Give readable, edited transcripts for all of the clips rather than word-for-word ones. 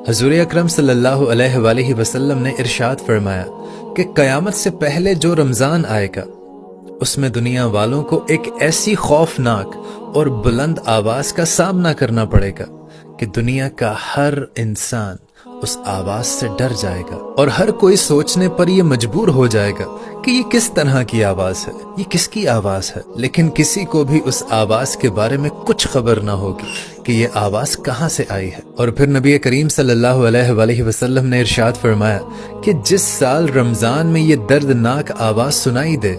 حضور اکرم صلی اللہ علیہ وآلہ وسلم نے ارشاد فرمایا کہ قیامت سے پہلے جو رمضان آئے گا اس میں دنیا والوں کو ایک ایسی خوفناک اور بلند آواز کا سامنا کرنا پڑے گا کہ دنیا کا ہر انسان اس آواز سے ڈر جائے گا اور ہر کوئی سوچنے پر یہ مجبور ہو جائے گا کہ یہ کس طرح کی آواز ہے، یہ کس کی آواز ہے، لیکن کسی کو بھی اس آواز کے بارے میں کچھ خبر نہ ہوگی کہ یہ آواز کہاں سے آئی ہے۔ اور پھر نبی کریم صلی اللہ علیہ وآلہ وسلم نے ارشاد فرمایا کہ جس سال رمضان میں یہ دردناک آواز سنائی دے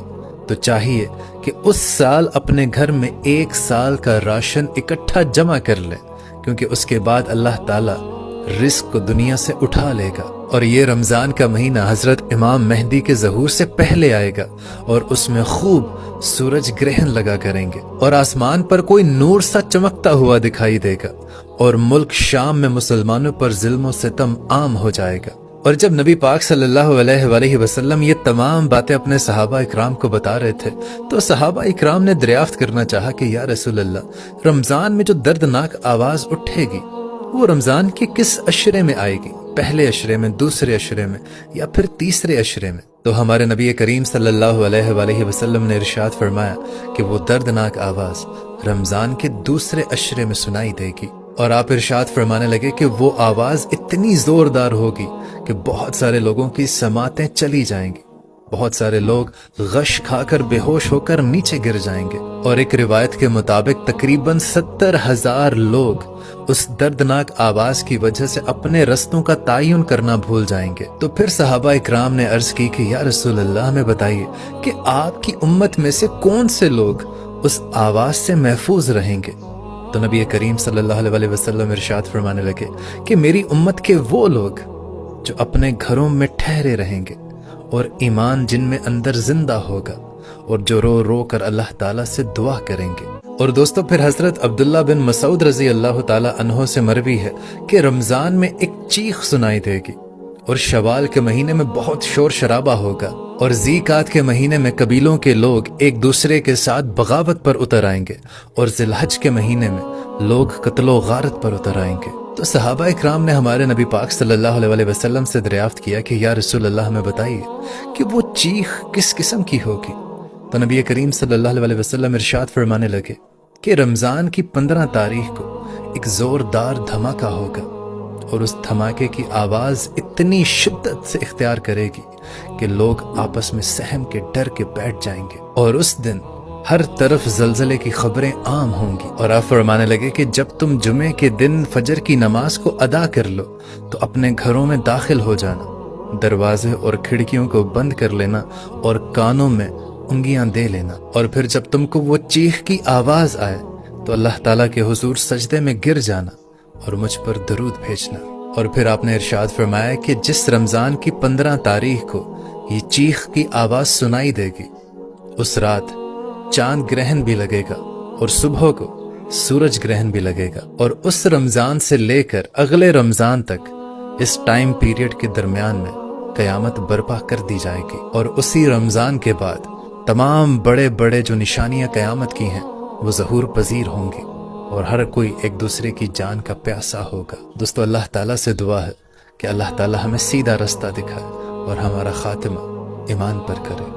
تو چاہیے کہ اس سال اپنے گھر میں 1 سال کا راشن اکٹھا جمع کر لے، کیونکہ اس کے بعد اللہ تعالیٰ رزق کو دنیا سے اٹھا لے گا۔ اور یہ رمضان کا مہینہ حضرت امام مہدی کے ظہور سے پہلے آئے گا اور اس میں خوب سورج گرہن لگا کریں گے اور آسمان پر کوئی نور سا چمکتا ہوا دکھائی دے گا اور ملک شام میں مسلمانوں پر ظلم و ستم عام ہو جائے گا۔ اور جب نبی پاک صلی اللہ علیہ وآلہ وسلم یہ تمام باتیں اپنے صحابہ اکرام کو بتا رہے تھے تو صحابہ اکرام نے دریافت کرنا چاہا کہ یا رسول اللہ، رمضان میں جو دردناک آواز اٹھے گی وہ رمضان کے کس عشرے میں آئے گی، پہلے عشرے میں، دوسرے عشرے میں یا پھر تیسرے عشرے میں؟ تو ہمارے نبی کریم صلی اللہ علیہ وآلہ وسلم نے ارشاد فرمایا کہ وہ دردناک آواز رمضان کے دوسرے عشرے میں سنائی دے گی۔ اور آپ ارشاد فرمانے لگے کہ وہ آواز اتنی زوردار ہوگی کہ بہت سارے لوگوں کی سماعتیں چلی جائیں گی، بہت سارے لوگ غش کھا کر بے ہوش ہو کر نیچے گر جائیں گے، اور ایک روایت کے مطابق تقریباً 70,000 لوگ اس دردناک آواز کی وجہ سے اپنے رستوں کا تعین کرنا بھول جائیں گے۔ تو پھر صحابہ اکرام نے عرض کی کہ یا رسول اللہ، ہمیں بتائیے کہ آپ کی امت میں سے کون سے لوگ اس آواز سے محفوظ رہیں گے؟ تو نبی کریم صلی اللہ علیہ وسلم ارشاد فرمانے لگے کہ میری امت کے وہ لوگ جو اپنے گھروں میں ٹھہرے رہیں گے اور ایمان جن میں اندر زندہ ہوگا اور جو رو رو کر اللہ تعالیٰ سے دعا کریں گے۔ اور دوستو پھر حضرت عبداللہ بن مسعود رضی اللہ تعالیٰ عنہ سے مروی ہے کہ رمضان میں ایک چیخ سنائی دے گی اور شوال کے مہینے میں بہت شور شرابہ ہوگا اور ذیقعد کے مہینے میں قبیلوں کے لوگ ایک دوسرے کے ساتھ بغاوت پر اتر آئیں گے اور ذی الحج کے مہینے میں لوگ قتل و غارت پر اتر آئیں گے۔ تو صحابہ اکرام نے ہمارے نبی پاک صلی اللہ علیہ وسلم سے دریافت کیا کہ یا رسول اللہ، ہمیں بتائیے کہ وہ چیخ کس قسم کی ہوگی؟ تو نبی کریم صلی اللہ علیہ وسلم ارشاد فرمانے لگے کہ رمضان کی 15 تاریخ کو ایک زوردار دھماکہ ہوگا اور اس دھماکے کی آواز اتنی شدت سے اختیار کرے گی کہ لوگ آپس میں سہم کے ڈر کے بیٹھ جائیں گے، اور اس دن ہر طرف زلزلے کی خبریں عام ہوں گی۔ اور آپ فرمانے لگے کہ جب تم جمعے کے دن فجر کی نماز کو ادا کر لو تو اپنے گھروں میں داخل ہو جانا، دروازے اور کھڑکیوں کو بند کر لینا اور کانوں میں انگلیاں دے لینا، اور پھر جب تم کو وہ چیخ کی آواز آئے تو اللہ تعالیٰ کے حضور سجدے میں گر جانا اور مجھ پر درود بھیجنا۔ اور پھر آپ نے ارشاد فرمایا کہ جس رمضان کی 15 تاریخ کو یہ چیخ کی آواز سنائی دے گی اس رات چاند گرہن بھی لگے گا اور صبح کو سورج گرہن بھی لگے گا، اور اس رمضان سے لے کر اگلے رمضان تک اس ٹائم پیریڈ کے درمیان میں قیامت برپا کر دی جائے گی، اور اسی رمضان کے بعد تمام بڑے بڑے جو نشانیاں قیامت کی ہیں وہ ظہور پذیر ہوں گی اور ہر کوئی ایک دوسرے کی جان کا پیاسا ہوگا۔ دوستو اللہ تعالیٰ سے دعا ہے کہ اللہ تعالیٰ ہمیں سیدھا رستہ دکھائے اور ہمارا خاتمہ ایمان پر کرے۔